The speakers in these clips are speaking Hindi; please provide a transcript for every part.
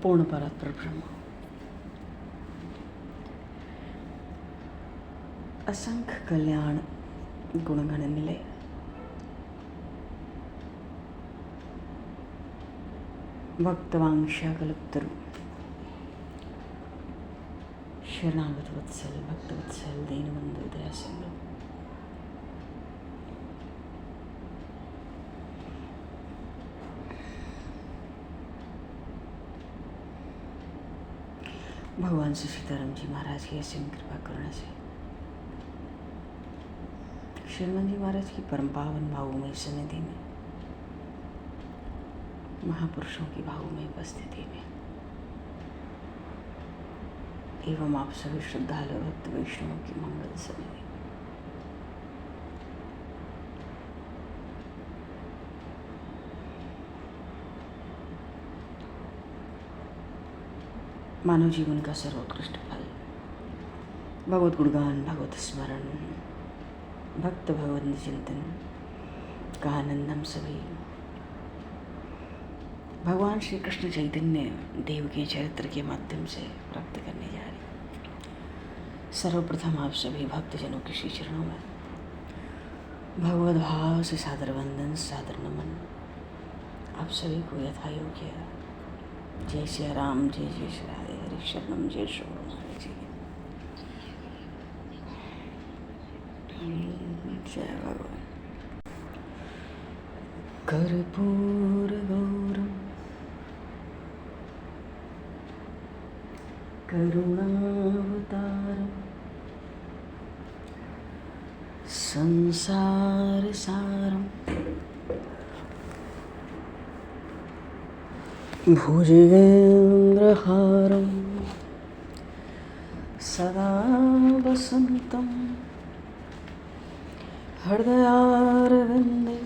पूर्ण परात्पर ब्रह्म असंख्य कल्याण गुणगण निलय भक्तवांक्षा कल्पतरु शरणागत वत्सल भक्तवत्सल दीनबंधु दया सिंधु भगवान श्री सीताराम जी महाराज की असीम कृपा करुणा से शर्मा जी महाराज की परम पावन भावमयी सन्निधि में महापुरुषों की भावमयी उपस्थिति में एवं आप सभी श्रद्धालु भक्त वैष्णवों की मंगल सन्निधि मानव जीवन का सर्वोत्कृष्ट फल भगवत गुणगान भगवत स्मरण भक्त भगवत चिंतन का आनंद हम सभी भगवान श्री कृष्ण चैतन्य देव के चरित्र के माध्यम से प्राप्त करने जा रहे। सर्वप्रथम आप सभी भक्तजनों के श्री चरणों में भगवत भाव से सादर वंदन सादर नमन। आप सभी को यथा योग्य जय श्री राम जय जय श्री राधे हरि शरणम जय श्री गुरु जी जय भगवान। कर्पूर गौरम करुणावतारम संसार सारम भुजगेन्द्रहारं सदा वसन्तं हृदयारविन्दे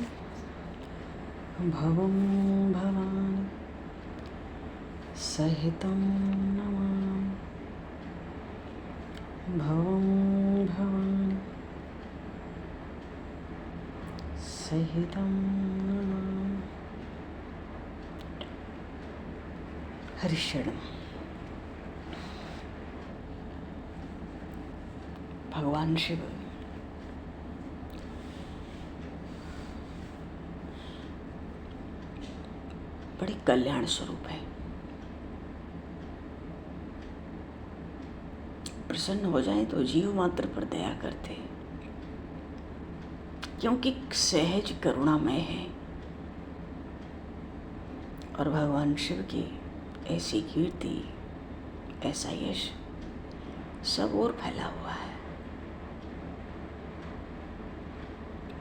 भवं भवानि सहितं नमामि भवं भवानि सहितं नमामि। हरिशरण भगवान शिव बड़े कल्याण स्वरूप है। प्रसन्न हो जाए तो जीव मात्र पर दया करते हैं, क्योंकि सहज करुणामय है और भगवान शिव की ऐसी कीर्ति ऐसा यश सब ओर फैला हुआ है।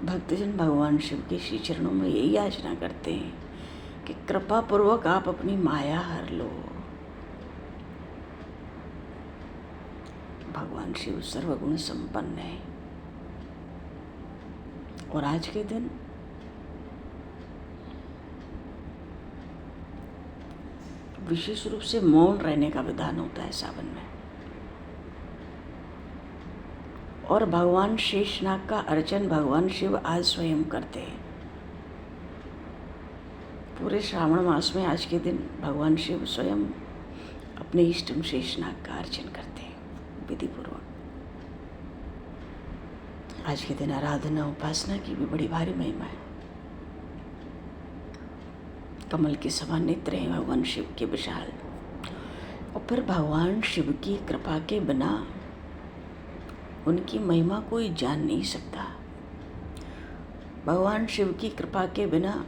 भक्तजन भगवान शिव के श्री चरणों में यही याचना करते हैं कि कृपा पूर्वक आप अपनी माया हर लो। भगवान शिव सर्वगुण संपन्न है और आज के दिन विशेष रूप से मौन रहने का विधान होता है सावन में, और भगवान शेषनाग का अर्चन भगवान शिव आज स्वयं करते हैं। पूरे श्रावण मास में आज के दिन भगवान शिव स्वयं अपने इष्टम शेषनाग का अर्चन करते हैं विधि पूर्वक। आज के दिन आराधना उपासना की भी बड़ी भारी महिमा है। कमल के समान नेत्र हैं भगवान शिव के विशाल, और फिर भगवान शिव की कृपा के बिना उनकी महिमा कोई जान नहीं सकता। भगवान शिव की कृपा के बिना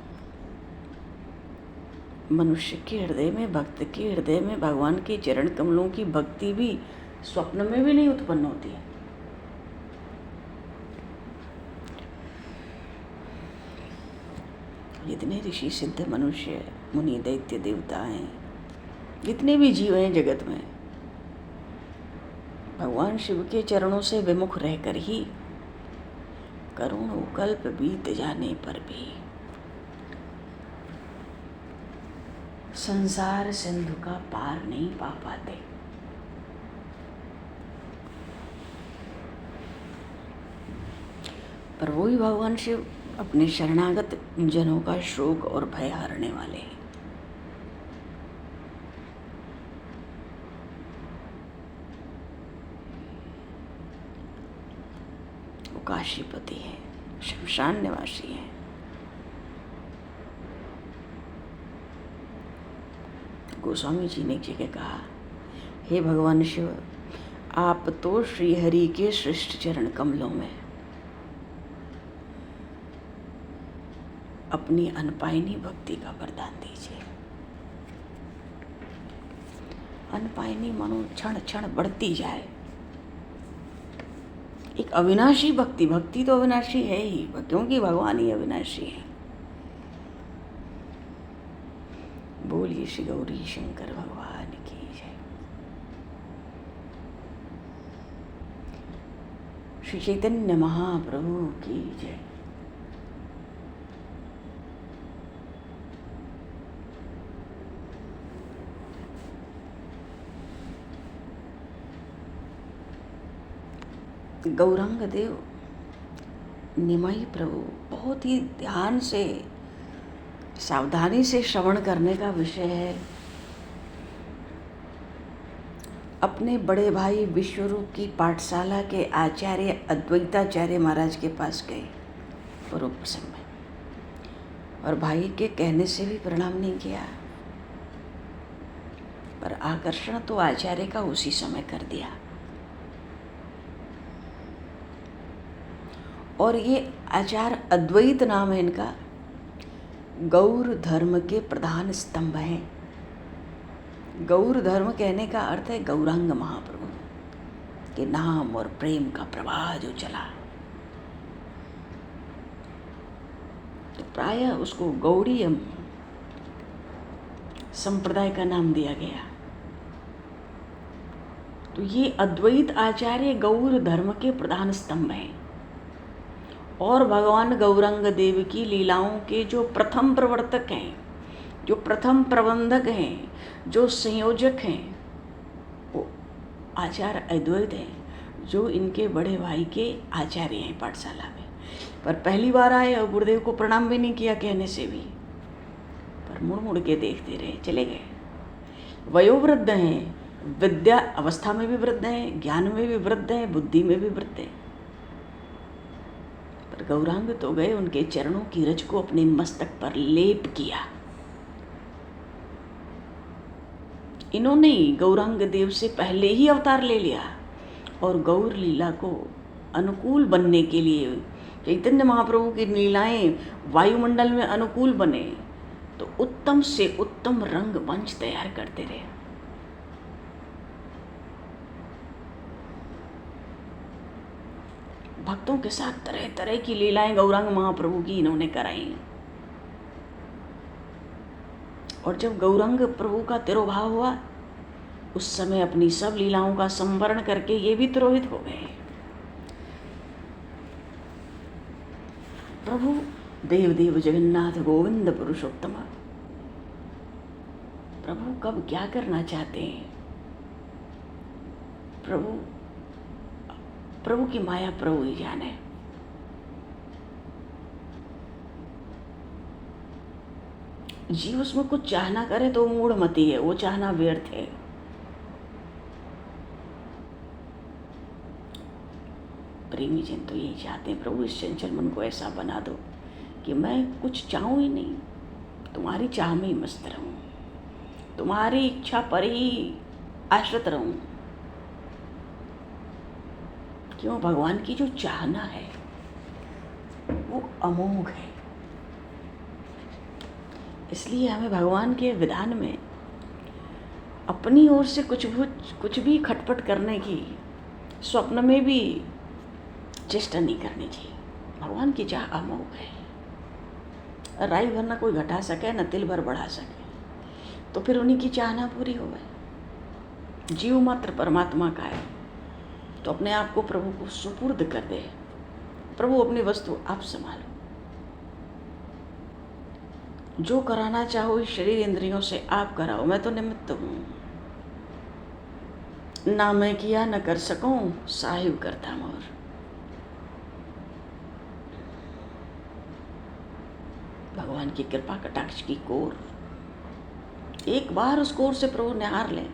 मनुष्य के हृदय में, भक्त के हृदय में भगवान के चरण कमलों की भक्ति भी स्वप्न में भी नहीं उत्पन्न होती है। जितने ऋषि सिद्ध मनुष्य मुनि दैत्य देवता हैं, जितने भी जीव हैं जगत में, भगवान शिव के चरणों से विमुख रहकर ही करोड़ों कल्प बीत जाने पर भी संसार सिंधु का पार नहीं पा पाते। पर वही भगवान शिव अपने शरणागत जनों का शोक और भय हरने वाले हैं। काशीपति हैं, शमशान निवासी हैं। गोस्वामी जी ने एक जगह कहा, हे भगवान शिव, आप तो श्री हरि के श्रेष्ठ चरण कमलों में अपनी अनपायनी भक्ति का वरदान दीजिए। अनपायनी मानो क्षण क्षण बढ़ती जाए। एक अविनाशी भक्ति, भक्ति तो अविनाशी है ही, क्योंकि भगवान ही अविनाशी है। बोलिए श्री गौरी शंकर भगवान की जय। श्री चैतन्य महाप्रभु की जय। गौरांग देव निमाई प्रभु बहुत ही ध्यान से, सावधानी से श्रवण करने का विषय है। अपने बड़े भाई विश्वरूप की पाठशाला के आचार्य अद्वैताचार्य महाराज के पास गए पूर्व प्रसंग में, और भाई के कहने से भी प्रणाम नहीं किया, पर आकर्षण तो आचार्य का उसी समय कर दिया। और ये आचार्य अद्वैत नाम है इनका, गौर धर्म के प्रधान स्तंभ हैं। गौर धर्म कहने का अर्थ है गौरांग महाप्रभु के नाम और प्रेम का प्रवाह जो चला, तो प्रायः उसको गौड़ीय संप्रदाय का नाम दिया गया। तो ये अद्वैत आचार्य गौर धर्म के प्रधान स्तंभ हैं और भगवान गौरांग देव की लीलाओं के जो प्रथम प्रवर्तक हैं, जो प्रथम प्रबंधक हैं, जो संयोजक हैं, वो आचार्य अद्वैत हैं, जो इनके बड़े भाई के आचार्य हैं पाठशाला में। पर पहली बार आए और गुरुदेव को प्रणाम भी नहीं किया कहने से भी, पर मुड़ मुड़ के देखते रहे, चले गए। वयोवृद्ध हैं, विद्या अवस्था में भी वृद्ध हैं, ज्ञान में भी वृद्ध हैं, बुद्धि में भी वृद्ध हैं, पर गौरांग तो गए, उनके चरणों की रज को अपने मस्तक पर लेप किया। इन्होंने गौरांग देव से पहले ही अवतार ले लिया और गौर लीला को अनुकूल बनने के लिए, चैतन्य महाप्रभु की लीलाएं वायुमंडल में अनुकूल बने, तो उत्तम से उत्तम रंग मंच तैयार करते रहे। भक्तों के साथ तरह तरह की लीलाएं गौरांग महाप्रभु की इन्होंने कराई। और जब गौरांग प्रभु का तिरोभाव हुआ, उस समय अपनी सब लीलाओं का संवरण करके ये भी तिरोहित हो गए। प्रभु देव देव जगन्नाथ गोविंद पुरुषोत्तम, प्रभु कब क्या करना चाहते हैं, प्रभु की माया प्रभु ही जाने। जीव उसमें कुछ चाहना करे तो मूढ़मती है, वो चाहना व्यर्थ है। प्रेमी जन तो यही चाहते हैं, प्रभु इस चंचल मन को ऐसा बना दो कि मैं कुछ चाहूं ही नहीं, तुम्हारी चाह में ही मस्त रहूं, तुम्हारी इच्छा पर ही आश्रित रहूं। क्यों? भगवान की जो चाहना है वो अमोघ है। इसलिए हमें भगवान के विधान में अपनी ओर से कुछ भी खटपट करने की स्वप्न में भी चेष्टा नहीं करनी चाहिए। भगवान की चाह अमोघ है। राई भर ना कोई घटा सके, न तिल भर बढ़ा सके, तो फिर उन्हीं की चाह ना पूरी हो गई। जीव मात्र परमात्मा का है, तो अपने आप को प्रभु को सुपुर्द कर दे। प्रभु अपनी वस्तु आप संभालो, जो कराना चाहो इस शरीर इंद्रियों से आप कराओ, मैं तो निमित्त हूँ। ना मैं किया न कर सकूं, साहिब करता मोर। भगवान की कृपा कटाक्ष की कोर, एक बार उस कोर से प्रभु निहार लें,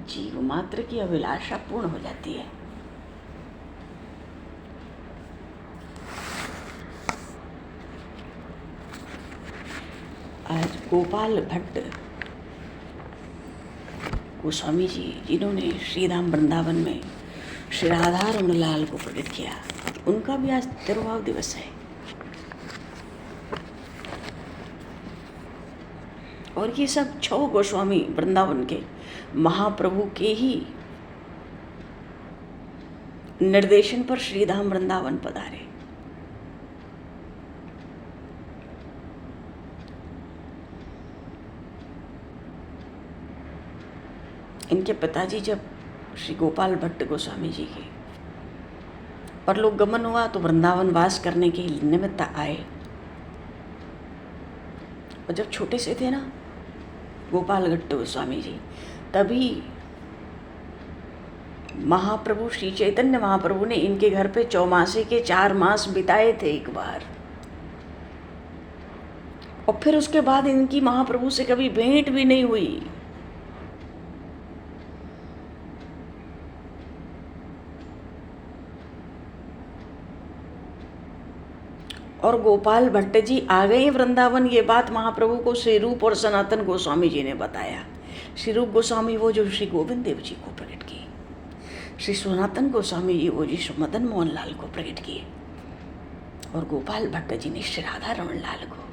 जीव मात्र की अभिलाषा पूर्ण हो जाती है। आज गोपाल भट्ट गोस्वामी जी, जिन्होंने श्रीधाम वृंदावन में श्री राधा रमण लाल को प्रकट किया, उनका भी आज तिरुभाव दिवस है। और ये सब 6 गोस्वामी वृंदावन के महाप्रभु के ही निर्देशन पर श्रीधाम वृंदावन पधारे। इनके पिताजी जब श्री गोपाल भट्ट गोस्वामी जी के परलोक गमन हुआ तो वृंदावन वास करने के निमित्त आए। और जब छोटे से थे ना गोपाल भट्ट गोस्वामी जी, तभी महाप्रभु श्री चैतन्य महाप्रभु ने इनके घर पे चौमासे के 4 मास बिताए थे एक बार। और फिर उसके बाद इनकी महाप्रभु से कभी भेंट भी नहीं हुई। और गोपाल भट्ट जी आ गए वृंदावन, ये बात महाप्रभु को श्री रूप और सनातन गोस्वामी जी ने बताया। श्री रूप गोस्वामी वो जो श्री गोविंद देव जी को प्रकट किए, श्री सनातन गोस्वामी जी वो जी श्री मदन मोहन लाल को प्रकट किए, और गोपाल भट्ट जी ने श्री राधा रमण लाल को।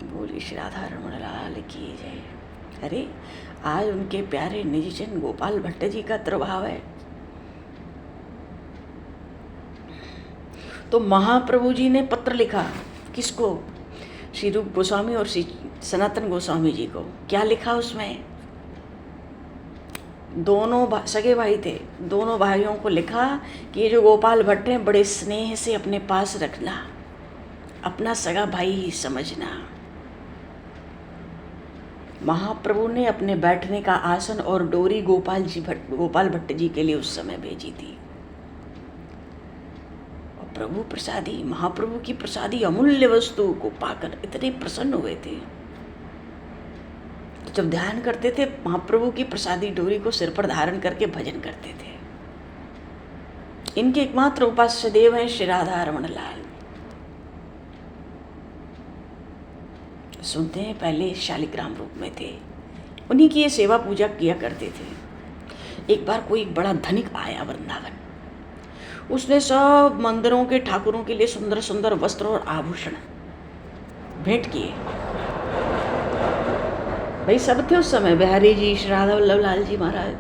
बोली श्री राधा रमण लाल की जय। अरे आज उनके प्यारे निजजन गोपाल भट्ट जी का प्रभाव है। तो महाप्रभु जी ने पत्र लिखा, किसको? श्री रूप गोस्वामी और श्री सनातन गोस्वामी जी को। क्या लिखा उसमें? दोनों सगे भाई थे, दोनों भाइयों को लिखा कि ये जो गोपाल भट्ट हैं बड़े स्नेह से अपने पास रखना, अपना सगा भाई ही समझना। महाप्रभु ने अपने बैठने का आसन और डोरी गोपाल भट्ट जी के लिए उस समय भेजी थी। और प्रभु प्रसादी, महाप्रभु की प्रसादी अमूल्य वस्तु को पाकर इतने प्रसन्न हुए थे। तो जब ध्यान करते थे महाप्रभु की प्रसादी डोरी को सिर पर धारण करके भजन करते थे। इनके एकमात्र उपास्य देव हैं श्री राधा रमण लाल। सुनते हैं पहले शालिग्राम रूप में थे, उन्हीं की ये सेवा पूजा किया करते थे। एक बार कोई बड़ा धनिक आया वृंदावन, उसने सब मंदिरों के ठाकुरों के लिए सुंदर सुंदर वस्त्र और आभूषण भेंट किए। भाई सब थे उस समय, बिहारी जी, श्री राधा वल्लभ लाल जी महाराज,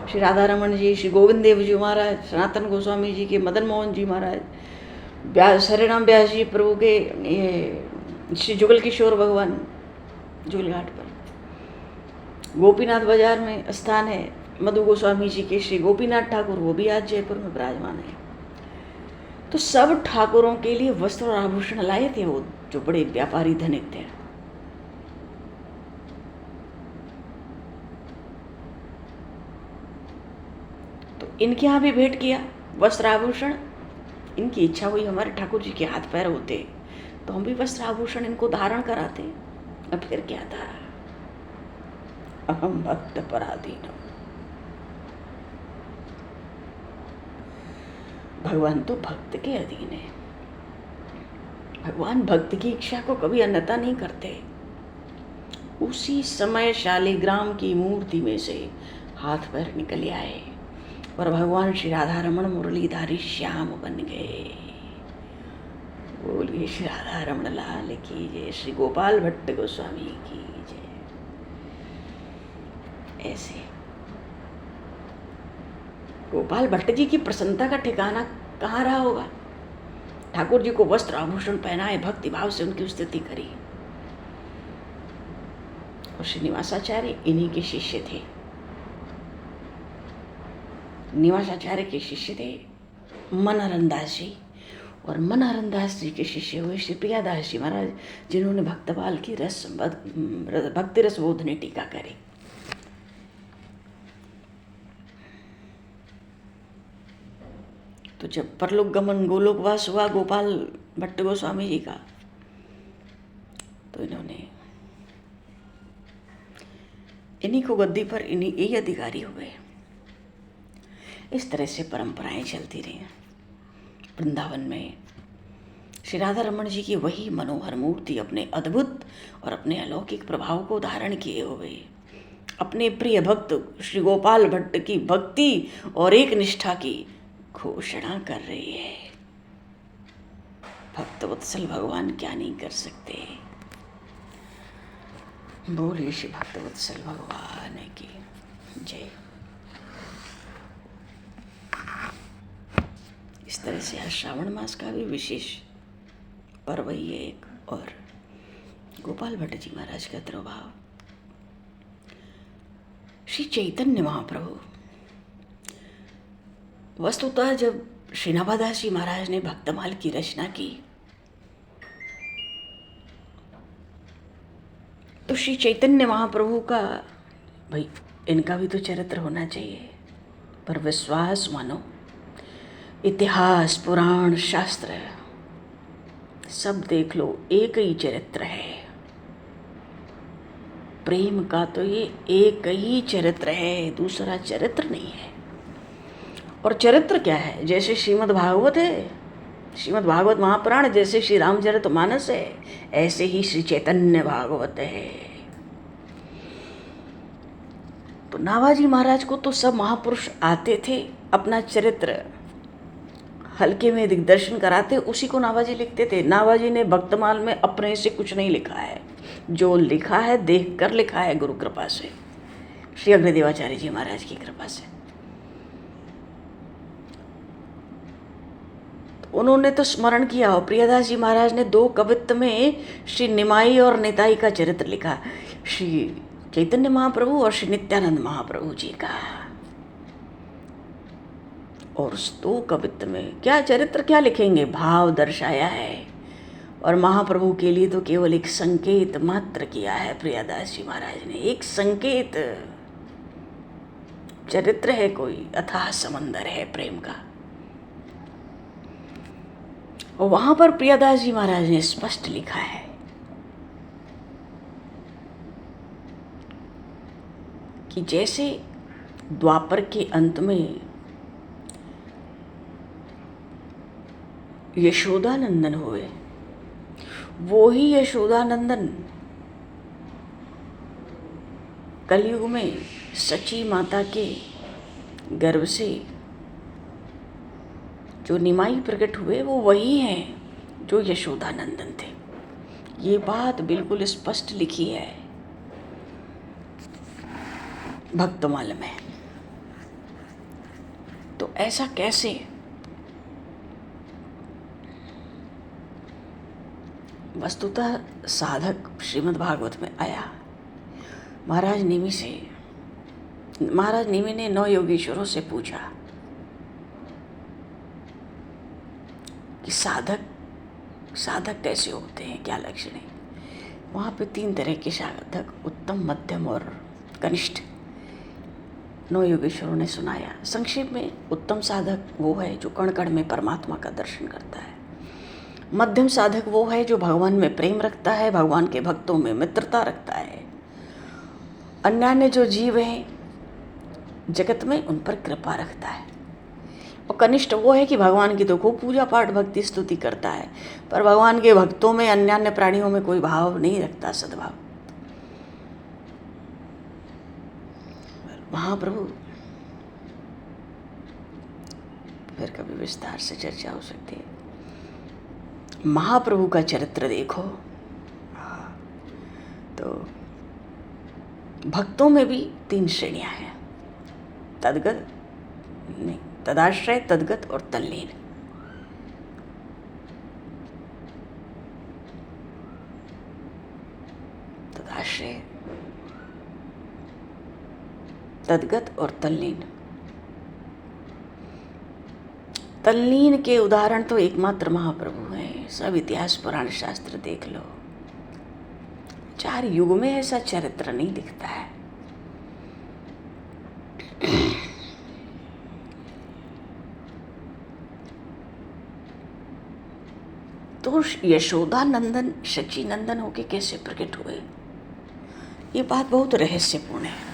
श्री राधा रमन जी, श्री गोविंद देव जी महाराज, सनातन गोस्वामी जी के मदन मोहन जी महाराज, हरिराम व्यास जी प्रभु के, ये श्री जुगल किशोर भगवान जुगल घाट पर, गोपीनाथ बाजार में स्थान है मधु गोस्वामी जी के श्री गोपीनाथ ठाकुर, वो भी आज जयपुर में विराजमान है। तो सब ठाकुरों के लिए वस्त्र और आभूषण लाए थे वो जो बड़े व्यापारी धनिक थे। तो इनके यहाँ भी भेंट किया वस्त्र आभूषण। इनकी इच्छा हुई हमारे ठाकुर जी के हाथ पैर होते तो हम भी वस्त्र आभूषण इनको धारण कराते। अब फिर क्या था, अहम भक्त पराधीन। भगवान तो भक्त के अधीन है। भगवान भक्त की इच्छा को कभी अन्यथा नहीं करते। उसी समय शालिग्राम की मूर्ति में से हाथ पैर निकल आए और भगवान श्री राधा रमण मुरलीधारी श्याम बन गए। बोलिए श्री राधा रमण लाल की जय, श्री गोपाल भट्ट गोस्वामी की जय। ऐसे गोपाल भट्ट जी की प्रसन्नता का ठिकाना कहाँ रहा होगा। ठाकुर जी को वस्त्र आभूषण पहनाए, भक्ति भाव से उनकी स्तुति करी। और श्रीनिवासाचार्य इन्हीं के शिष्य थे। निवासाचार्य के शिष्य थे मनहरन दास जी, और मनहरन दास जी के शिष्य हुए श्री प्रियादास जी महाराज, जिन्होंने भक्तपाल की भक्ति रस बोधनी टीका करी। तो जब परलोक गमन गोलोकवास हुआ गोपाल भट्ट गोस्वामी जी का, तो इन्होंने इन्हीं को गद्दी पर इन्हीं यही अधिकारी हुए। इस तरह से परंपराएं चलती रही वृंदावन में। श्री राधा रमण जी की वही मनोहर मूर्ति अपने अद्भुत और अपने अलौकिक प्रभाव को धारण किए हुए अपने प्रिय भक्त श्री गोपाल भट्ट की भक्ति और एक निष्ठा की घोषणा कर रही है। भक्त वत्सल भगवान क्या नहीं कर सकते। बोलिए श्री भक्त वत्सल भगवान की जय। इस तरह से आज श्रावण मास का भी विशेष पर्व ही है एक, और गोपाल भट्ट जी महाराज का तिरुभाव। श्री चैतन्य महाप्रभु, वस्तुतः जब श्री नवादास जी महाराज ने भक्तमाल की रचना की तो श्री चैतन्य महाप्रभु का, भाई इनका भी तो चरित्र होना चाहिए, पर विश्वास मानो इतिहास पुराण शास्त्र सब देख लो, एक ही चरित्र है। प्रेम का तो ये एक ही चरित्र है, दूसरा चरित्र नहीं है। और चरित्र क्या है? जैसे श्रीमद् भागवत है, श्रीमद् भागवत महापुराण, जैसे श्री रामचरितमानस है, ऐसे ही श्री चैतन्य भागवत है। तो नावाजी महाराज को तो सब महापुरुष आते थे अपना चरित्र हल्के में दिग्दर्शन कराते, उसी को नावाजी लिखते थे। नावाजी ने भक्तमाल में अपने से कुछ नहीं लिखा है, जो लिखा है देख कर लिखा है गुरु कृपा से, श्री अग्निदेवाचार्य जी महाराज की कृपा से। तो उन्होंने तो स्मरण किया, और प्रियदास जी महाराज ने 2 कवित्त में श्री निमाई और निताई का चरित्र लिखा, श्री चैतन्य महाप्रभु और श्री नित्यानंद महाप्रभु जी का। और उस 2 कवित्त में क्या चरित्र क्या लिखेंगे, भाव दर्शाया है। और महाप्रभु के लिए तो केवल एक संकेत मात्र किया है प्रियदास जी महाराज ने, एक संकेत। चरित्र है कोई अथाह समंदर है प्रेम का। और वहां पर प्रियदास जी महाराज ने स्पष्ट लिखा है कि जैसे द्वापर के अंत में यशोदानंदन हुए, वो ही यशोदानंदन कलयुग में सची माता के गर्भ से जो निमाई प्रकट हुए, वो वही हैं जो यशोदानंदन थे। ये बात बिल्कुल स्पष्ट लिखी है भक्तमाल में। तो ऐसा कैसे? वस्तुतः साधक श्रीमद् भागवत में आया, महाराज नेमि ने 9 योगीश्वरों से पूछा कि साधक कैसे होते हैं, क्या लक्षण है। वहाँ पे 3 तरह के साधक, उत्तम, मध्यम और कनिष्ठ, 9 योगेश्वरों ने सुनाया। संक्षेप में, उत्तम साधक वो है जो कण कण में परमात्मा का दर्शन करता है। मध्यम साधक वो है जो भगवान में प्रेम रखता है, भगवान के भक्तों में मित्रता रखता है। अन्यान्य जो जीव हैं जगत में, उन पर कृपा रखता है। और कनिष्ठ वो है कि भगवान की तो खूब पूजा पाठ भक्ति स्तुति करता है, पर भगवान के भक्तों में, अन्यान्य प्राणियों में कोई भाव नहीं रखता, सद्भाव। महाप्रभु, फिर कभी विस्तार से चर्चा हो सकती है। महाप्रभु का चरित्र देखो तो भक्तों में भी 3 श्रेणियां हैं, तदगत नहीं, तदाश्रय, तदगत और तल्लीन। तदाश्रय, तदगत और तल्लीन। तल्लीन के उदाहरण तो एकमात्र महाप्रभु हैं। सब इतिहास पुराण शास्त्र देख लो, 4 युग में ऐसा चरित्र नहीं दिखता है। तो यशोदानंदन शचीनंदन होके कैसे प्रकट हुए, ये बात बहुत रहस्यपूर्ण है।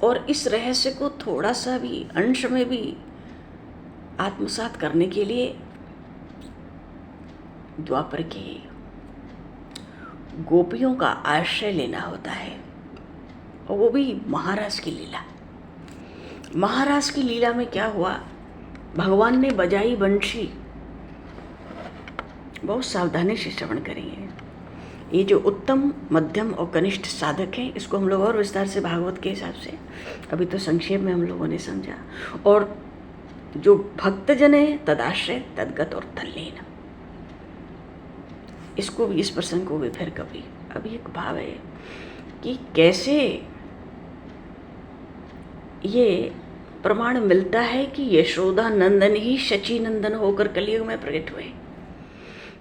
और इस रहस्य को थोड़ा सा भी, अंश में भी आत्मसात करने के लिए द्वापर के गोपियों का आश्रय लेना होता है, और वो भी महाराज की लीला। महाराज की लीला में क्या हुआ, भगवान ने बजाई बंशी। बहुत सावधानी से श्रवण करेंगे। ये जो उत्तम, मध्यम और कनिष्ठ साधक हैं, इसको हम लोग और विस्तार से भागवत के हिसाब से अभी तो संक्षेप में हम लोगों ने समझा। और जो भक्तजन है तदाश्रय तद्गत और तल्लीन, इसको भी, इस प्रसंग को भी फिर कभी। अभी एक भाव है कि कैसे ये प्रमाण मिलता है कि यशोदा नंदन ही शची नंदन होकर कलयुग में प्रकट हुए।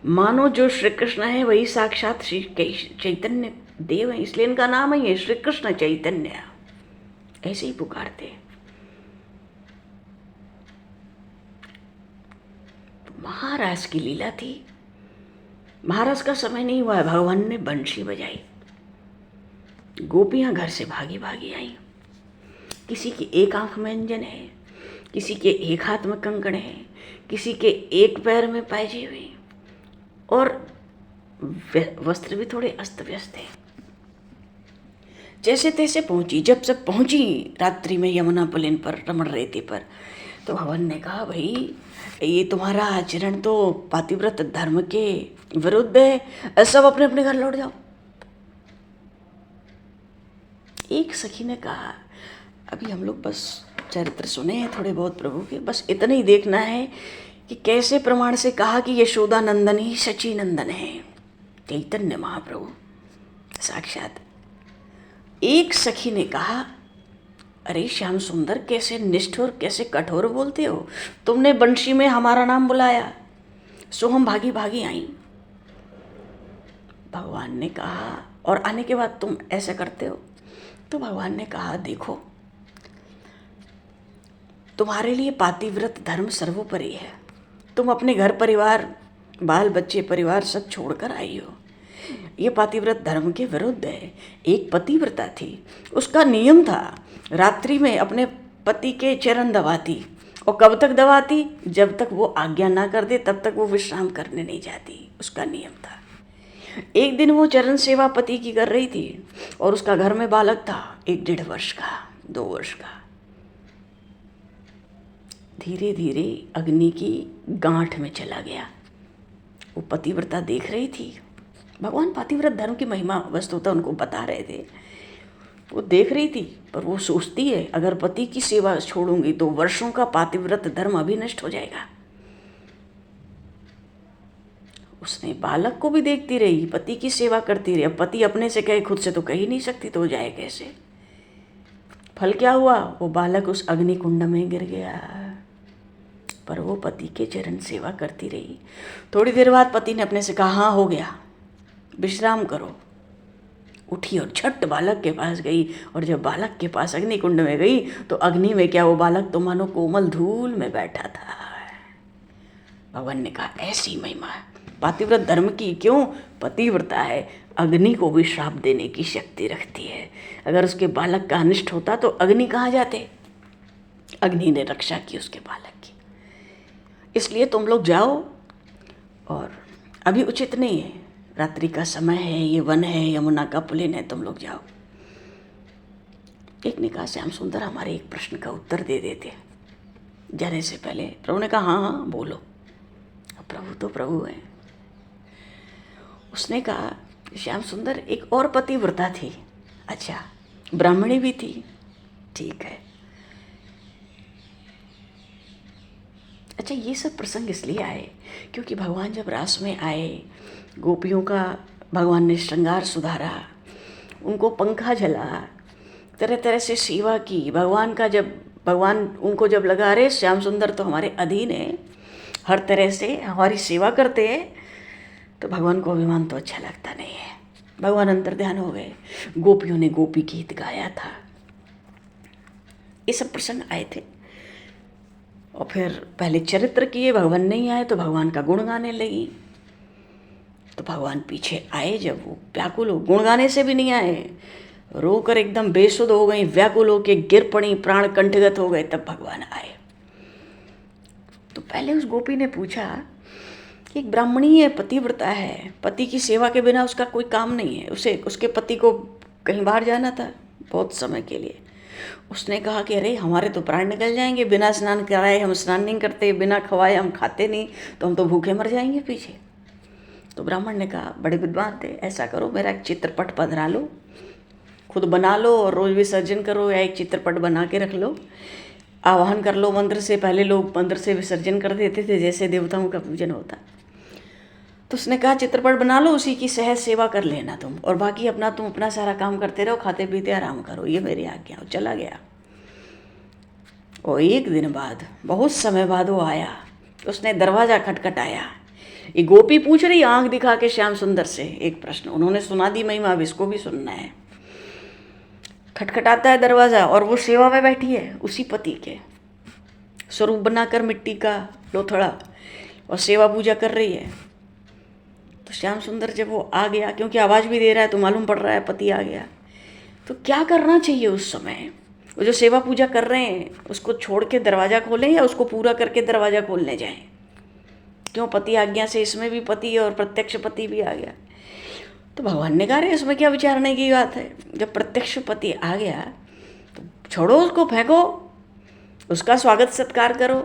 मानो जो श्री कृष्ण है वही साक्षात श्री चैतन्य देव है, इसलिए इनका नाम है श्री कृष्ण चैतन्य, ऐसे ही पुकारते। महाराज की लीला थी। महाराज का समय नहीं हुआ है, भगवान ने बंशी बजाई, गोपियां घर से भागी भागी आई। किसी की एक आंख में अंजन है, किसी के एक हाथ में कंकण है, किसी के एक पैर में पायजेब, और वस्त्र भी थोड़े अस्त व्यस्त है। जैसे तैसे पहुंची। जब सब पहुंची रात्रि में यमुना पुलिन पर, रमण रेती पर, तो भगवान ने कहा, भाई ये तुम्हारा आचरण तो पातिव्रत धर्म के विरुद्ध है, सब अपने अपने घर लौट जाओ। एक सखी ने कहा, अभी हम लोग बस चरित्र सुने हैं थोड़े बहुत प्रभु के, बस इतना ही देखना है कि कैसे प्रमाण से कहा कि यशोदा नंदन ही शची नंदन है, चैतन्य महाप्रभु साक्षात। एक सखी ने कहा, अरे श्याम सुंदर, कैसे निष्ठुर, कैसे कठोर बोलते हो, तुमने बंशी में हमारा नाम बुलाया, सो हम भागी भागी आई। भगवान ने कहा, और आने के बाद तुम ऐसा करते हो। तो भगवान ने कहा, देखो तुम्हारे लिए पातिव्रत धर्म सर्वोपरि है, तुम अपने घर परिवार, बाल बच्चे, परिवार सब छोड़कर आई हो, ये पातिव्रत धर्म के विरुद्ध है। एक पतिव्रता थी, उसका नियम था रात्रि में अपने पति के चरण दबाती, और कब तक दबाती, जब तक वो आज्ञा ना कर दे तब तक वो विश्राम करने नहीं जाती, उसका नियम था। एक दिन वो चरण सेवा पति की कर रही थी, और उसका घर में बालक था 1-1.5 वर्ष का, 2 वर्ष का। धीरे धीरे अग्नि की गांठ में चला गया। वो पतिव्रता देख रही थी। भगवान पातिव्रत धर्म की महिमा वस्तुतः उनको बता रहे थे, वो देख रही थी। पर वो सोचती है, अगर पति की सेवा छोड़ूंगी तो वर्षों का पातिव्रत धर्म अभी नष्ट हो जाएगा। उसने बालक को भी देखती रही, पति की सेवा करती रही। अब पति अपने से कहे, खुद से तो कह ही नहीं सकती, तो हो जाए कैसे। फल क्या हुआ, वो बालक उस अग्नि कुंड में गिर गया। पर वो पति के चरण सेवा करती रही। थोड़ी देर बाद पति ने अपने से कहा, हाँ हो गया, विश्राम करो। उठी और झट बालक के पास गई, और जब बालक के पास अग्नि कुंड में गई तो अग्नि में क्या, वो बालक तो मानो कोमल धूल में बैठा था। भगवान ने कहा, ऐसी महिमा है पातिव्रत धर्म की। क्यों, पतिव्रता है, अग्नि को भी श्राप देने की शक्ति रखती है। अगर उसके बालक का अनिष्ट होता तो अग्नि कहाँ जाते, अग्नि ने रक्षा की उसके बालक की। इसलिए तुम लोग जाओ, और अभी उचित नहीं है, रात्रि का समय है, ये वन है, यमुना का पुलिन है, तुम लोग जाओ। एक ने कहा, श्याम सुंदर हमारे एक प्रश्न का उत्तर दे देते जाने से पहले। प्रभु ने कहा, हाँ हाँ बोलो। अब प्रभु तो प्रभु है। उसने कहा, श्याम सुंदर एक और पतिव्रता थी। अच्छा, ब्राह्मणी भी थी, ठीक है। अच्छा, ये सब प्रसंग इसलिए आए क्योंकि भगवान जब रास में आए, गोपियों का भगवान ने श्रृंगार सुधारा, उनको पंखा झला, तरह तरह से सेवा की। भगवान उनको जब लगा, रहे श्याम सुंदर तो हमारे अधीन है, हर तरह से हमारी सेवा करते हैं, तो भगवान को अभिमान तो अच्छा लगता नहीं है। भगवान अंतर्ध्यान हो गए। गोपियों ने गोपी गीत गाया था। ये सब प्रसंग आए थे। और फिर पहले चरित्र किए, भगवान नहीं आए तो भगवान का गुण गाने लगी। तो भगवान पीछे आए, जब वो व्याकुल हो, गुण गाने से भी नहीं आए, रोकर एकदम बेसुध हो गई, व्याकुल हो के गिर पड़ी, प्राण कंठगत हो गए, तब भगवान आए। पहले उस गोपी ने पूछा कि एक ब्राह्मणी है, पतिव्रता है, पति की सेवा के बिना उसका कोई काम नहीं है, उसे उसके पति को कहीं बाहर जाना था बहुत समय के लिए। उसने कहा कि अरे हमारे तो प्राण निकल जाएंगे, बिना स्नान कराए हम स्नान नहीं करते, बिना खवाए हम खाते नहीं, तो हम तो भूखे मर जाएंगे पीछे। तो ब्राह्मण ने कहा, बड़े विद्वान थे, ऐसा करो मेरा एक चित्रपट बना लो, खुद बना लो और रोज विसर्जन करो, या एक चित्रपट बना के रख लो, आवाहन कर लो मंत्र से। पहले लोग मंत्र से विसर्जन कर देते थे जैसे देवताओं का पूजन होता। तो उसने कहा चित्रपट बना लो, उसी की सहज सेवा कर लेना तुम, और बाकी तुम अपना सारा काम करते रहो, खाते पीते आराम करो, ये मेरी आज्ञा। चला गया। और एक दिन बाद, बहुत समय बाद वो आया, उसने दरवाज़ा खटखटाया। ये गोपी पूछ रही आंख दिखा के श्याम सुंदर से एक प्रश्न, उन्होंने सुना दी महिमा, अब इसको भी सुनना है। खटखटाता है दरवाज़ा और वो सेवा में बैठी है उसी पति के, स्वरूप बनाकर मिट्टी का लोथड़ा, और सेवा पूजा कर रही है। तो श्याम सुंदर जब वो आ गया, क्योंकि आवाज़ भी दे रहा है तो मालूम पड़ रहा है पति आ गया, तो क्या करना चाहिए उस समय? वो जो सेवा पूजा कर रहे हैं उसको छोड़ के दरवाज़ा खोलें या उसको पूरा करके दरवाज़ा खोलने जाएं? क्यों पति आज्ञा से इसमें भी पति और प्रत्यक्ष पति भी आ गया। तो भगवान ने कहा रे इसमें क्या विचारने की बात है, जब प्रत्यक्ष पति आ गया तो छोड़ो उसको, फेंको, उसका स्वागत सत्कार करो।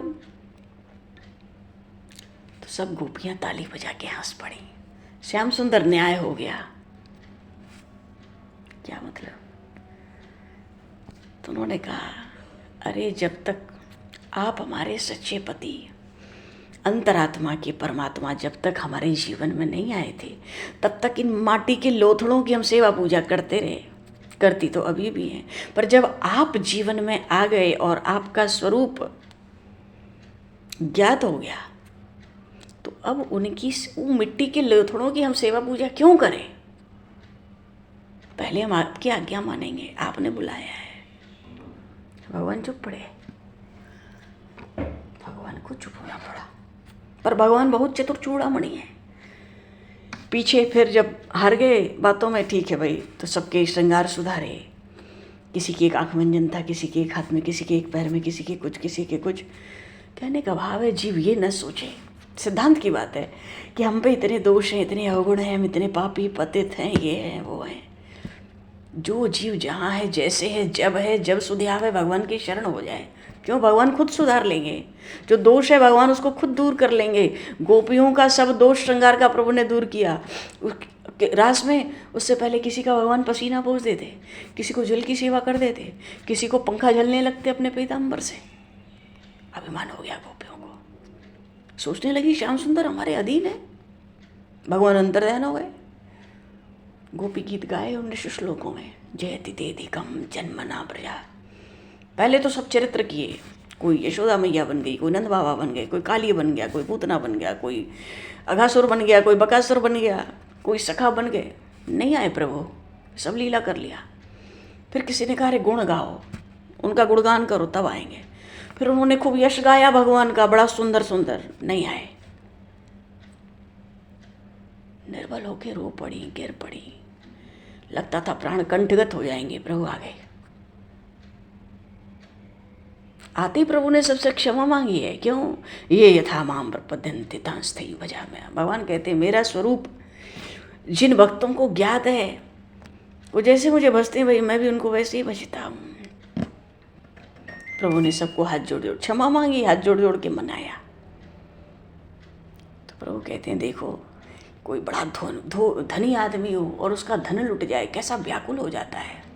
तो सब गोपियां ताली बजा के हंस पड़ी। श्याम सुंदर न्याय हो गया। क्या मतलब? तो उन्होंने कहा, अरे जब तक आप हमारे सच्चे पति अंतरात्मा के परमात्मा जब तक हमारे जीवन में नहीं आए थे, तब तक इन माटी के लोथड़ों की हम सेवा पूजा करते रहे, करती तो अभी भी हैं। पर जब आप जीवन में आ गए और आपका स्वरूप ज्ञात हो गया, तो अब उनकी वो मिट्टी के लोथड़ों की हम सेवा पूजा क्यों करें? पहले हम आपकी आज्ञा मानेंगे, आपने बुलाया है। भगवान चुप पड़े, भगवान को चुप होना पड़ा। पर भगवान बहुत चतुर चूड़ामणि है। पीछे फिर जब हार गए बातों में, ठीक है भाई, तो सबके श्रृंगार सुधारे। किसी की एक आँख मंजन था, किसी के एक हाथ में, किसी के एक पैर में, किसी के कुछ, किसी के कुछ। कहने का भाव है जीव ये न सोचे, सिद्धांत की बात है कि हम पे इतने दोष हैं, इतने अवगुण हैं, हम इतने पापी पतित हैं, ये हैं वो हैं। जो जीव जहाँ है, जैसे है, जब सुधियावे भगवान की शरण हो जाए, क्यों भगवान खुद सुधार लेंगे। जो दोष है भगवान उसको खुद दूर कर लेंगे। गोपियों का सब दोष श्रृंगार का प्रभु ने दूर किया। रास में उससे पहले किसी का भगवान पसीना पोंछ देते, किसी को जल की सेवा कर देते, किसी को पंखा झलने लगते अपने पीताम्बर से। अभिमान हो गया गोपियों को। सोचने लगी श्याम सुंदर हमारे अधीन है, भगवान अंतर्ध्यान हो गए। गोपी गीत गाए उन्होंने श्लोकों में, जयति तेधिकम जन्मना प्रजा। पहले तो सब चरित्र किए, कोई यशोदा मैया बन गई, कोई नंद बाबा बन गए, कोई काली बन गया, कोई पूतना बन गया, कोई अघासुर बन गया, कोई बकासुर बन गया, कोई सखा बन गए। नहीं आए प्रभु, सब लीला कर लिया। फिर किसी ने कहा अरे गुण गाओ, उनका गुणगान करो तब आएंगे। फिर उन्होंने खूब यश गाया भगवान का, बड़ा सुंदर सुंदर, नहीं आए। निर्बल होके रो पड़ी, गिर पड़ी, लगता था प्राण कंठगत हो जाएंगे। प्रभु आ गए। आते ही प्रभु ने सबसे क्षमा मांगी है। क्यों? ये यथा माम प्रपद्यन्ते तांस्थैव भजामि। भगवान कहते हैं मेरा स्वरूप जिन भक्तों को ज्ञात है, वो जैसे मुझे भजते हैं भाई, मैं भी उनको वैसे ही भजता हूँ। प्रभु ने सबको हाथ जोड़ जोड़ क्षमा मांगी, हाथ जोड़ जोड़ के मनाया। तो प्रभु कहते हैं देखो, कोई बड़ा धनी आदमी हो और उसका धन लुट जाए, कैसा व्याकुल हो जाता है।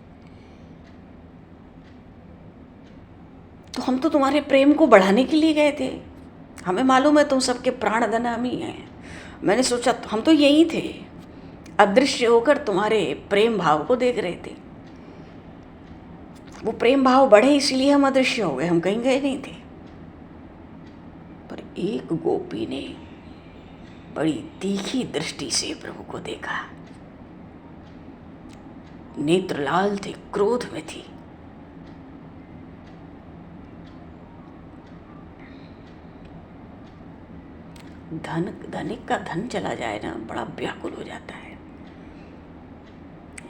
तो हम तो तुम्हारे प्रेम को बढ़ाने के लिए गए थे, हमें मालूम है तुम सबके प्राण धन हम ही हैं। मैंने सोचा हम तो यही थे, अदृश्य होकर तुम्हारे प्रेम भाव को देख रहे थे। वो प्रेम भाव बढ़े इसलिए हम अदृश्य हो गए, हम कहीं गए नहीं थे। पर एक गोपी ने बड़ी तीखी दृष्टि से प्रभु को देखा, नेत्र लाल थे, क्रोध में थी। धनिक का धन चला जाए ना, बड़ा व्याकुल हो जाता है।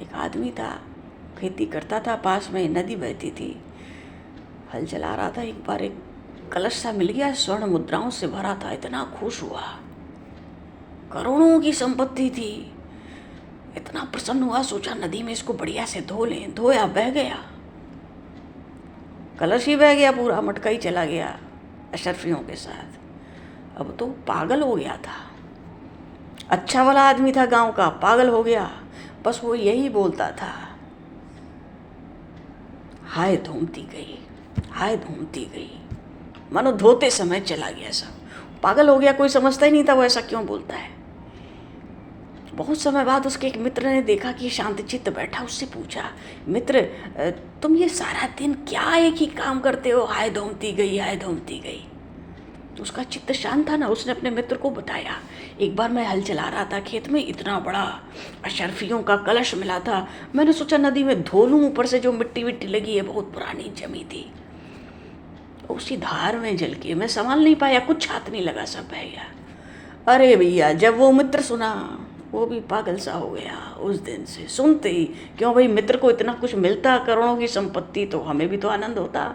एक आदमी था, खेती करता था, पास में नदी बहती थी, हल चला रहा था। एक बार एक कलश सा मिल गया, स्वर्ण मुद्राओं से भरा था। इतना खुश हुआ, करोड़ों की संपत्ति थी, इतना प्रसन्न हुआ, सोचा नदी में इसको बढ़िया से धो लें। धोया, बह गया, कलश ही बह गया पूरा, मटका ही चला गया अशर्फियों के साथ। अब तो पागल हो गया था, अच्छा वाला आदमी था गांव का, पागल हो गया। बस वो यही बोलता था, हाय धूमती गई, हाय धूमती गई, मानो धोते समय चला गया सब। पागल हो गया, कोई समझता ही नहीं था वो ऐसा क्यों बोलता है। बहुत समय बाद उसके एक मित्र ने देखा कि शांतचित्त बैठा, उससे पूछा, मित्र तुम ये सारा दिन क्या एक ही काम करते हो, हाय धूमती गई, हाय धूमती गई। तो उसका चित्त शांत था ना, उसने अपने मित्र को बताया, एक बार मैं हल चला रहा था खेत में, इतना बड़ा अशर्फियों का कलश मिला था, मैंने सोचा नदी में धो लूँ, ऊपर से जो मिट्टी विट्टी लगी है बहुत पुरानी जमी थी, उसी धार में जल के मैं संभाल नहीं पाया, कुछ हाथ नहीं लगा, सब बह गया। अरे भैया, जब वो मित्र सुना वो भी पागल सा हो गया उस दिन से। सुनते ही, क्यों भाई, मित्र को इतना कुछ मिलता, करोड़ों की संपत्ति, तो हमें भी तो आनंद होता।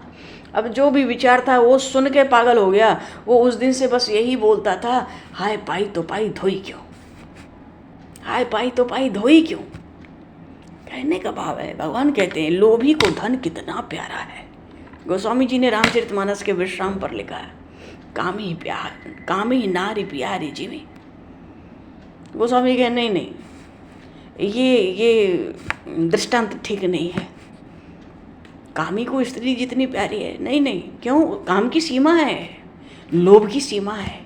अब जो भी विचार था वो सुन के पागल हो गया। वो उस दिन से बस यही बोलता था, हाय पाई तो पाई धोई क्यों, हाय पाई तो पाई धोई क्यों। कहने का भाव है, भगवान कहते हैं लोभी को धन कितना प्यारा है। गोस्वामी जी ने रामचरितमानस के विश्राम पर लिखा है, काम ही नारी प्यारी जीवी। गोस्वामी कहे नहीं, ये दृष्टांत ठीक नहीं है। कामी को स्त्री जितनी प्यारी है, नहीं, क्यों, काम की सीमा है, लोभ की सीमा है,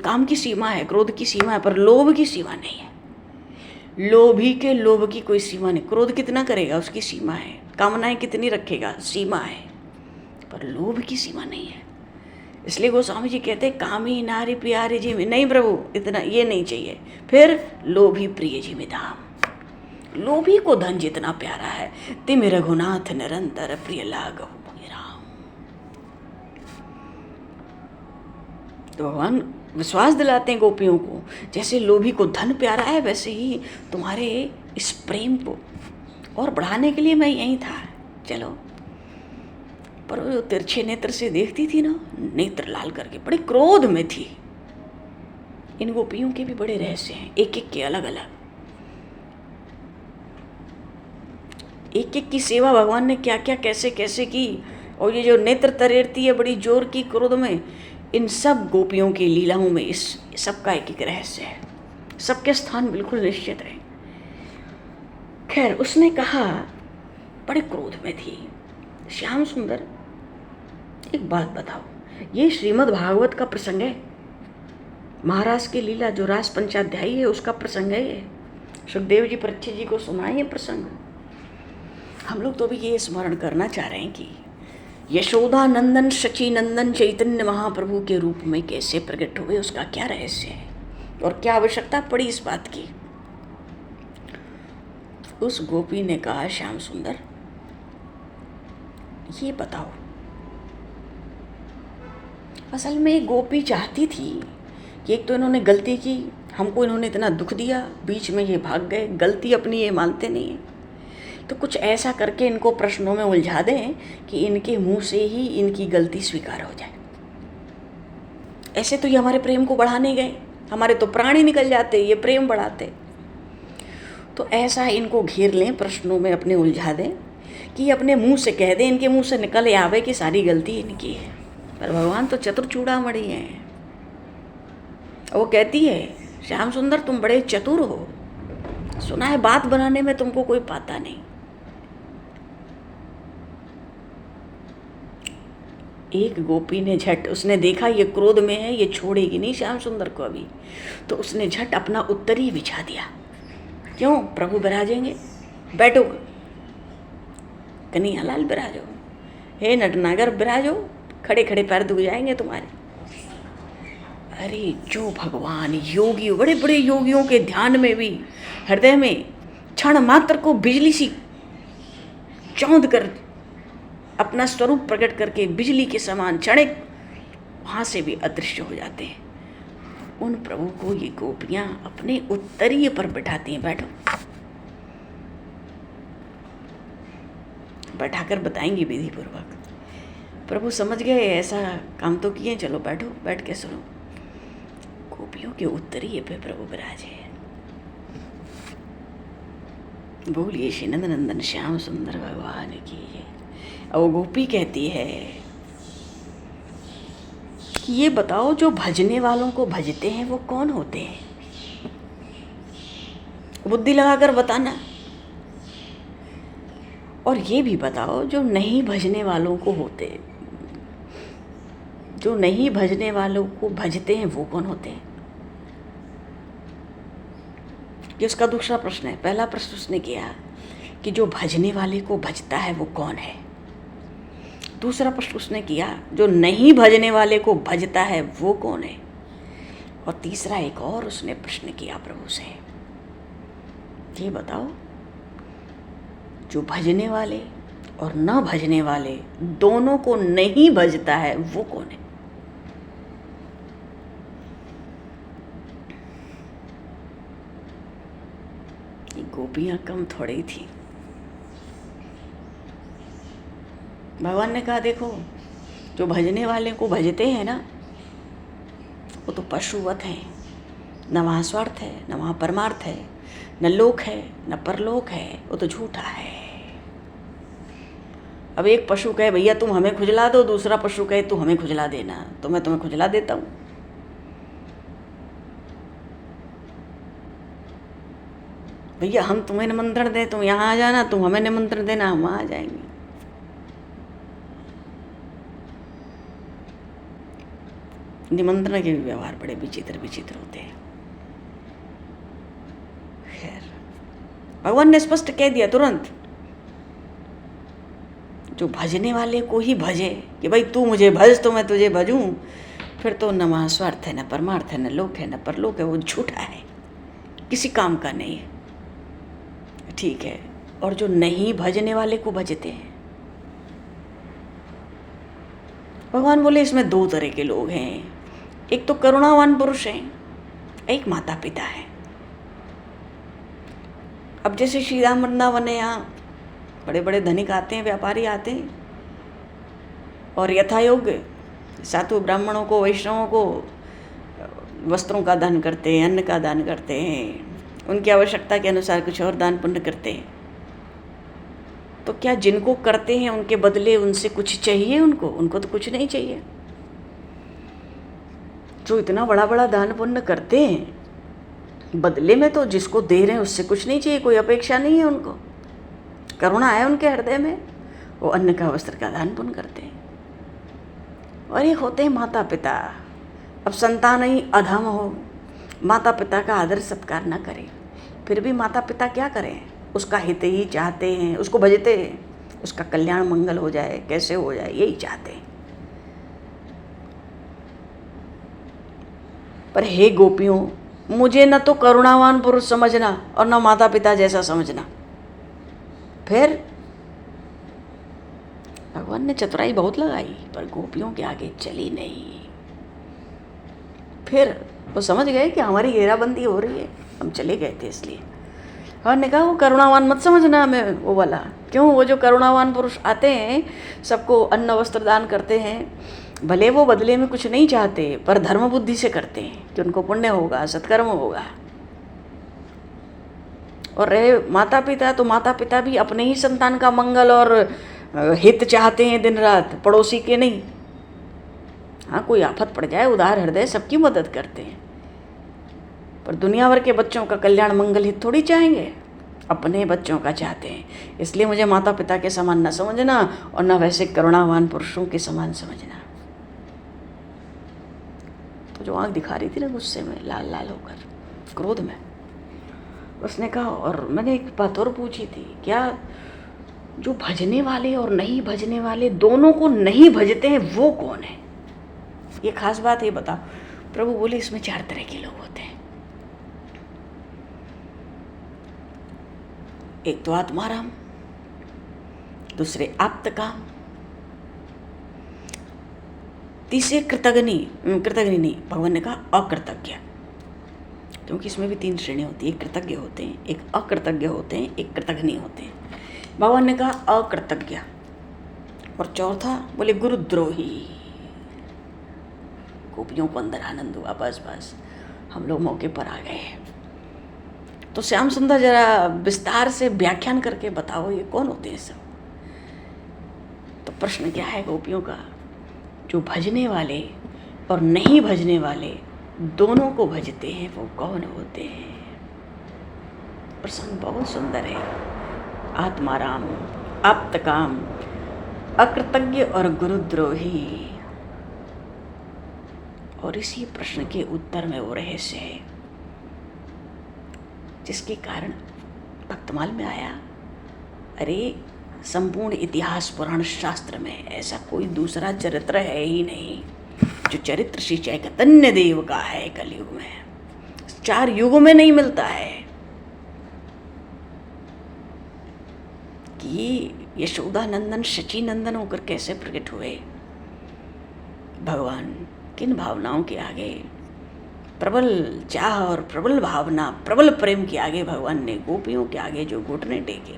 काम की सीमा है, क्रोध की सीमा है, पर लोभ की सीमा नहीं है। लोभी के लोभ की कोई सीमा नहीं, क्रोध कितना करेगा उसकी सीमा है, कामनाएं कितनी रखेगा सीमा है, पर लोभ की सीमा नहीं है। इसलिए गोस्वामी जी कहते हैं कामी नारी प्यारी जी में, नहीं प्रभु इतना ये नहीं चाहिए। फिर लोभी प्रिय जी में धाम, लोभी को धन जितना प्यारा है, ते मेरे रघुनाथ निरंतर प्रिय लागो राम। तो भगवान विश्वास दिलाते हैं गोपियों को, जैसे लोभी को धन प्यारा है, वैसे ही तुम्हारे इस प्रेम को और बढ़ाने के लिए मैं यहीं था, चलो। पर वो तिरछे नेत्र से देखती थी ना, नेत्र लाल करके, बड़े क्रोध में थी। इन गोपियों के भी बड़े रहस्य हैं, एक एक के अलग अलग। एक एक की सेवा भगवान ने क्या क्या कैसे कैसे की, और ये जो नेत्र तरेरती है बड़ी जोर की क्रोध में, इन सब गोपियों की लीलाओं में इस सबका एक एक रहस्य है, सबके स्थान बिल्कुल निश्चित है। खैर, उसने कहा, बड़े क्रोध में थी, श्याम सुंदर एक बात बताओ, ये श्रीमद् भागवत का प्रसंग है, महाराज की लीला जो रास पंचाध्यायी है उसका प्रसंग है ये। सुखदेव जी परीक्षित जी को सुनाए ये प्रसंग। हम लोग तो भी ये स्मरण करना चाह रहे हैं कि यशोदा नंदन शची नंदन चैतन्य महाप्रभु के रूप में कैसे प्रकट हुए, उसका क्या रहस्य है और क्या आवश्यकता पड़ी इस बात की। उस गोपी ने कहा, श्याम सुंदर ये बताओ, असल में गोपी चाहती थी कि एक तो इन्होंने गलती की, हमको इन्होंने इतना दुख दिया, बीच में ये भाग गए, गलती अपनी ये मानते नहीं हैं, तो कुछ ऐसा करके इनको प्रश्नों में उलझा दें कि इनके मुंह से ही इनकी गलती स्वीकार हो जाए। ऐसे तो ये हमारे प्रेम को बढ़ाने गए, हमारे तो प्राण ही निकल जाते, ये प्रेम बढ़ाते। तो ऐसा इनको घेर लें, प्रश्नों में अपने उलझा दें कि अपने मुंह से कह दें, इनके मुंह से निकल आवे कि सारी गलती इनकी है। पर भगवान तो चतुर चूड़ामणि हैं। वो कहती है, श्याम सुंदर तुम बड़े चतुर हो, सुना है बात बनाने में तुमको कोई पाता नहीं। एक गोपी ने झट, उसने देखा ये क्रोध में है, ये छोड़ेगी नहीं श्याम सुंदर को अभी, तो उसने झट अपना उत्तरी बिछा दिया। क्यों, प्रभु विराजेंगे, बैठो कन्हैयालाल विराजो, हे नटनागर विराजो, खड़े खड़े पैर दुख जाएंगे तुम्हारे। अरे जो भगवान योगी, बड़े बड़े योगियों के ध्यान में भी हृदय में क्षण मात्र को बिजली सी चौंध कर अपना स्वरूप प्रकट करके बिजली के समान क्षणिक वहाँ से भी अदृश्य हो जाते हैं, उन प्रभु को ये गोपियाँ अपने उत्तरीय पर बिठाती हैं। बैठो, बैठाकर बताएंगी विधि पूर्वक। प्रभु समझ गए ऐसा काम तो किए, चलो बैठो, बैठ के सुनो। गोपियों के उत्तरीय पे प्रभु विराजे। बोलिए श्री नंद नंदन श्याम सुंदर भगवान की। और वो गोपी कहती है कि ये बताओ जो भजने वालों को भजते हैं वो कौन होते हैं? बुद्धि लगाकर बताना। और ये भी बताओ जो नहीं भजने वालों को होते, जो नहीं भजने वालों को भजते हैं वो कौन होते हैं? ये उसका दूसरा प्रश्न है। पहला प्रश्न उसने किया कि जो भजने वाले को भजता है वो कौन है। दूसरा प्रश्न उसने किया जो नहीं भजने वाले को भजता है वो कौन है। और तीसरा एक और उसने प्रश्न किया प्रभु से, ये बताओ जो भजने वाले और न भजने वाले दोनों को नहीं भजता है वो कौन है? ये गोपियां कम थोड़ी थी। भगवान ने कहा देखो जो भजने वाले को भजते हैं ना वो तो पशुवत हैं, न वहाँ स्वार्थ है, न वहाँ परमार्थ है, न लोक है, न परलोक है, वो तो झूठा है। अब एक पशु कहे भैया तुम हमें खुजला दो, दूसरा पशु कहे तू हमें खुजला देना, तो मैं तुम्हें खुजला देता हूँ। भैया हम तुम्हें निमंत्रण दें, तुम यहाँ आ जाना, तुम हमें निमंत्रण देना, हम वहाँ आ जाएंगे। निमंत्रण के भी व्यवहार बड़े विचित्र विचित्र होते हैं। खैर भगवान ने स्पष्ट कह दिया तुरंत, जो भजने वाले को ही भजे कि भाई तू मुझे भज तो मैं तुझे भजूं, फिर तो न महास्वार्थ है, न परमार्थ है, न लोक है, न परलोक है, वो झूठा है, किसी काम का नहीं है। ठीक है। और जो नहीं भजने वाले को भजते हैं, भगवान बोले इसमें दो तरह के लोग हैं। एक तो करुणावान पुरुष हैं, एक माता पिता है। अब जैसे श्री राम वृंदावन है, यहाँ बड़े बड़े धनिक आते हैं, व्यापारी आते हैं और यथायोग्य साधु ब्राह्मणों को, वैष्णवों को वस्त्रों का दान करते हैं, अन्न का दान करते हैं, उनकी आवश्यकता के अनुसार कुछ और दान पुण्य करते हैं। तो क्या जिनको करते हैं उनके बदले उनसे कुछ चाहिए? उनको तो कुछ नहीं चाहिए। जो इतना बड़ा बड़ा दान पुण्य करते हैं, बदले में तो जिसको दे रहे हैं उससे कुछ नहीं चाहिए, कोई अपेक्षा नहीं है उनको, करुणा है उनके हृदय में, वो अन्न का वस्त्र का दान पुण्य करते हैं। और एक होते हैं माता पिता। अब संतान ही अधम हो, माता पिता का आदर सत्कार न करे, फिर भी माता पिता क्या करें, उसका हित ही चाहते हैं, उसको भजते हैं, उसका कल्याण मंगल हो जाए, कैसे हो जाए यही चाहते हैं। पर हे गोपियों, मुझे न तो करुणावान पुरुष समझना और न माता पिता जैसा समझना। फिर भगवान ने चतुराई बहुत लगाई पर गोपियों के आगे चली नहीं। फिर वो समझ गए कि हमारी घेराबंदी हो रही है, हम चले गए थे इसलिए। भगवान ने कहा वो करुणावान मत समझना हमें वो वाला। क्यों? वो जो करुणावान पुरुष आते हैं, सबको अन्न वस्त्र दान करते हैं, भले वो बदले में कुछ नहीं चाहते पर धर्म बुद्धि से करते हैं कि उनको पुण्य होगा, सत्कर्म होगा। और रहे माता पिता, तो माता पिता भी अपने ही संतान का मंगल और हित चाहते हैं दिन रात, पड़ोसी के नहीं। हाँ, कोई आफत पड़ जाए उदार हृदय सबकी मदद करते हैं, पर दुनिया भर के बच्चों का कल्याण मंगल हित थोड़ी चाहेंगे, अपने बच्चों का चाहते हैं। इसलिए मुझे माता पिता के समान न समझना और न वैसे करुणावान पुरुषों के समान समझना। तो जो आँख दिखा रही थी ना गुस्से में, लाल लाल होकर, क्रोध में, उसने कहा, और मैंने एक बात और पूछी थी, क्या जो भजने वाले और नहीं भजने वाले दोनों को नहीं भजते हैं वो कौन है? ये खास बात है, बताओ। प्रभु बोले इसमें चार तरह के लोग होते हैं। एक तो आत्माराम, दूसरे आप्तकाम, तीसरे कृतघ्नि नहीं, भगवान ने कहा अकृतज्ञ, क्योंकि इसमें भी तीन श्रेणी होती है। एक कृतज्ञ होते हैं, एक अकृतज्ञ होते हैं, एक कृतघ्नि होते हैं। भगवान ने कहा अकृतज्ञ। और चौथा बोले गुरुद्रोही। गोपियों को अंदर आनंद हुआ, बस हम लोग मौके पर आ गए। तो श्याम सुंदर जरा विस्तार से व्याख्यान करके बताओ ये कौन होते हैं सब। तो प्रश्न क्या है गोपियों का, जो भजने वाले और नहीं भजने वाले दोनों को भजते हैं वो कौन होते हैं। प्रसंग बहुत सुंदर है। आत्माराम, आप्तकाम, अकृतज्ञ और गुरुद्रोही। और इसी प्रश्न के उत्तर में वो रहस्य है जिसके कारण भक्तमाल में आया, अरे संपूर्ण इतिहास पुराण शास्त्र में ऐसा कोई दूसरा चरित्र है ही नहीं जो चरित्र श्री चैतन्य देव का है। कलयुग में 4 युगों में नहीं मिलता है कि यशोदा नंदन शची नंदन होकर कैसे प्रकट हुए। भगवान किन भावनाओं के आगे, प्रबल चाह और प्रबल भावना, प्रबल प्रेम के आगे भगवान ने गोपियों के आगे जो घुटने टेके।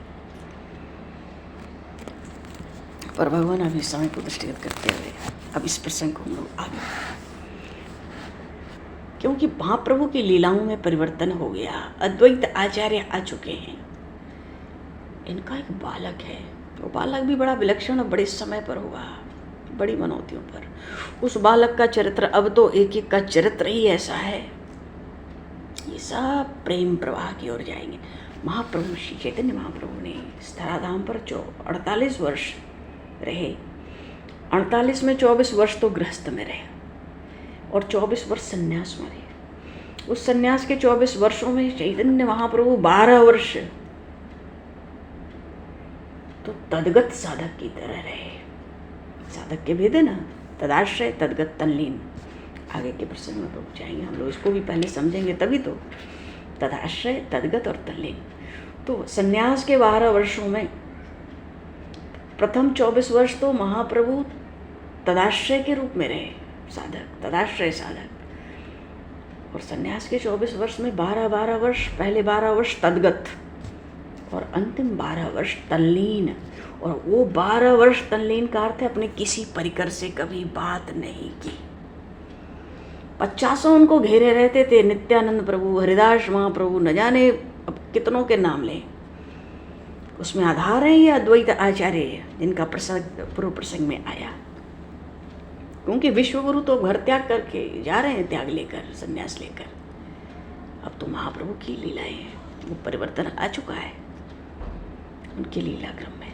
पर भगवान अभी समय को दृष्टिगत करते हुए अब इस प्रसंग को हम लोग आगे, क्योंकि महाप्रभु की लीलाओं में परिवर्तन हो गया। अद्वैत आचार्य आ चुके हैं। इनका एक बालक है, वो बालक भी बड़ा विलक्षण और बड़े समय पर हुआ, बड़ी मनौतियों पर। उस बालक का चरित्र, अब तो एक एक का चरित्र ही ऐसा है, ये सब प्रेम प्रवाह की ओर जाएंगे। महाप्रभु श्री चैतन्य महाप्रभु ने धराधाम पर 48 वर्ष रहे। 48 में 24 वर्ष तो गृहस्थ में रहे और 24 वर्ष संन्यास में रहे। उस संन्यास के 24 वर्षों में चैतन्य महाप्रभु 12 वर्ष तो तद्गत साधक की तरह रहे। साधक के भेद है ना, तदाश्रय तद्गत तल्लीन। आगे के प्रसंग में रुक जाएंगे हम लोग, इसको भी पहले समझेंगे तभी तो। तदाश्रय तद्गत और तल्लीन। तो संन्यास के 12 वर्षों में प्रथम 24 वर्ष तो महाप्रभु तदाश्रय के रूप में रहे, साधक, तदाश्रय साधक। और संन्यास के 24 वर्ष में 12 वर्ष, पहले 12 वर्ष तद्गत और अंतिम 12 वर्ष तल्लीन। और वो 12 वर्ष तल्लीन का अर्थ है अपने किसी परिकर से कभी बात नहीं की। 50 उनको घेरे रहते थे, नित्यानंद प्रभु, हरिदास महाप्रभु, न जाने अब कितनों के नाम लें। उसमें आधार है ये अद्वैत आचार्य जिनका प्रसंग पूर्व प्रसंग में आया। क्योंकि विश्वगुरु तो घर त्याग करके जा रहे हैं, त्याग लेकर, संन्यास लेकर। अब तो महाप्रभु की लीलाएं हैं, वो परिवर्तन आ चुका है उनके लीला क्रम में।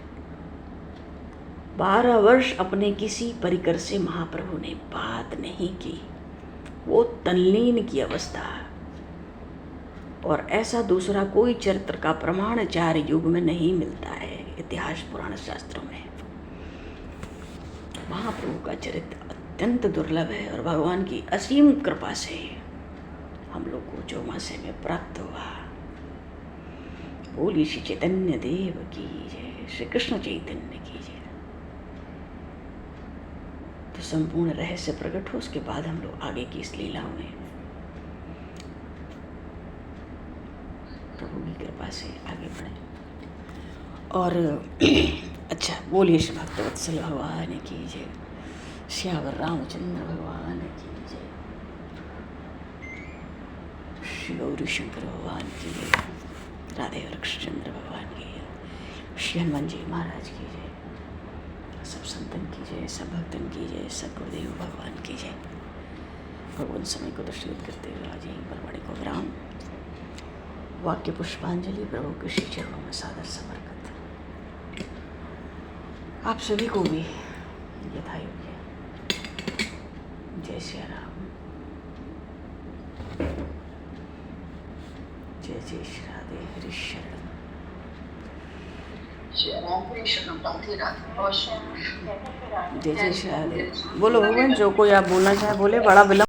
12 वर्ष अपने किसी परिकर से महाप्रभु ने बात नहीं की, वो तल्लीन की अवस्था। और ऐसा दूसरा कोई चरित्र का प्रमाण 4 युग में नहीं मिलता है इतिहास पुराण शास्त्रों में। महाप्रभु का चरित्र अत्यंत दुर्लभ है और भगवान की असीम कृपा से हम लोग को चौमासे में प्राप्त हुआ। बोली श्री चैतन्य देव की जय, श्री कृष्ण चैतन्य की जय। तो संपूर्ण रहस्य प्रकट हो, उसके बाद हम लोग आगे की इस लीलाओं में प्रभु की कृपा से आगे बढ़े। और अच्छा, बोलिए श्री भक्तवत्सल भगवान की जय, श्यावर रामचंद्र भगवान की जय, श्री गौरी शंकर भगवान की जय, राधे वृक्षचंद्र भगवान की जय, श्री हनुमान जी महाराज की जय, सब संतन की जय, सब भक्तन की जय, सब गुरुदेव भगवान की जय। भगवान समय को दृष्टिगत करते हुए आज यहीं पर बड़े को विराम। वाक्य पुष्पांजलि प्रभु के श्री चरणों में सादर समर्पित। आप सभी को भी यथा योग्य जय श्री राम, जय जय श्री राधे हरि शरण। जय जय श्री राधे। बोलो भगवान, जो कोई आप बोलना चाहे बोले, बड़ा विलंब